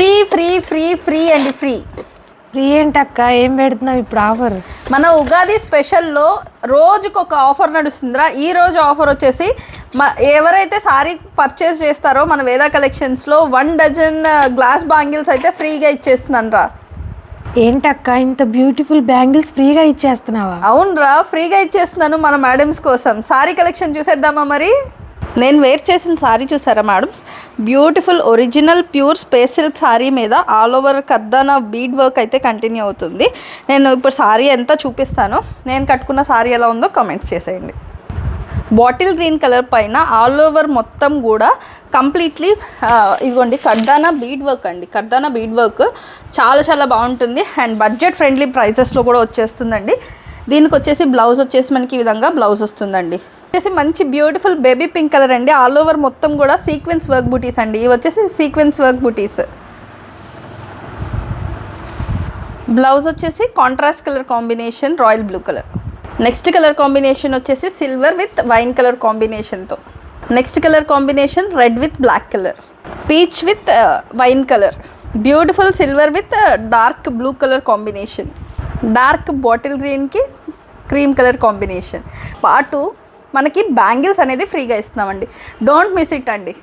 Free free free free అండి free. Free ఏంటక్క, ఏం పెడుతున్నావు ఇప్పుడు ఆఫర్? మన ఉగాది స్పెషల్లో రోజుకొక ఆఫర్ నడుస్తుందిరా. ఈ రోజు ఆఫర్ వచ్చేసి ఎవరైతే సారీ పర్చేస్ చేస్తారో మన వేద కలెక్షన్స్లో 1 డజన్ గ్లాస్ బ్యాంగిల్స్ అయితే ఫ్రీగా ఇచ్చేస్తున్నాను రా. ఏంటక్క ఇంత బ్యూటిఫుల్ బ్యాంగిల్స్ ఫ్రీగా ఇచ్చేస్తున్నావా? అవునరా, ఫ్రీగా ఇచ్చేస్తున్నాను మన మేడమ్స్ కోసం. సారీ కలెక్షన్ చూసేద్దామా మరి? నేను వేర్ చేసిన సారీ చూసారా madams? Beautiful original pure space silk sorry మీద ఆల్ ఓవర్ కర్దానా బీడ్ వర్క్ అయితే కంటిన్యూ అవుతుంది. నేను ఇప్పుడు సారీ ఎంత చూపిస్తాను, నేను కట్టుకున్న సారీ ఎలా ఉందో కామెంట్స్ చేసేయండి. బాటిల్ గ్రీన్ కలర్ పైన ఆల్ ఓవర్ మొత్తం కూడా కంప్లీట్లీ ఇదిగోండి కర్దానా బీడ్ వర్క్ అండి. కర్దానా బీడ్ వర్క్ చాలా చాలా బాగుంటుంది అండ్ బడ్జెట్ ఫ్రెండ్లీ ప్రైసెస్లో కూడా వచ్చేస్తుందండి. దీనికి వచ్చేసి బ్లౌజ్ వచ్చేసి మనకి ఈ విధంగా బ్లౌజ్ వస్తుందండి. వచ్చేసి మంచి బ్యూటిఫుల్ బేబీ పింక్ కలర్ అండి. ఆల్ ఓవర్ మొత్తం కూడా సీక్వెన్స్ వర్క్ బూటీస్ అండి. ఇవి వచ్చేసి సీక్వెన్స్ వర్క్ బూటీస్. బ్లౌజ్ వచ్చేసి contrast colour combination royal blue colour. Next colour combination వచ్చేసి సిల్వర్ విత్ వైన్ కలర్ కాంబినేషన్తో. Next colour combination red with black colour. Peach with wine colour. Beautiful silver with dark blue colour combination. Dark bottle గ్రీన్కి cream colour combination. పాటు మనకి bangles అనేది ఫ్రీగా ఇస్తున్నామండి. Don't miss it అండి.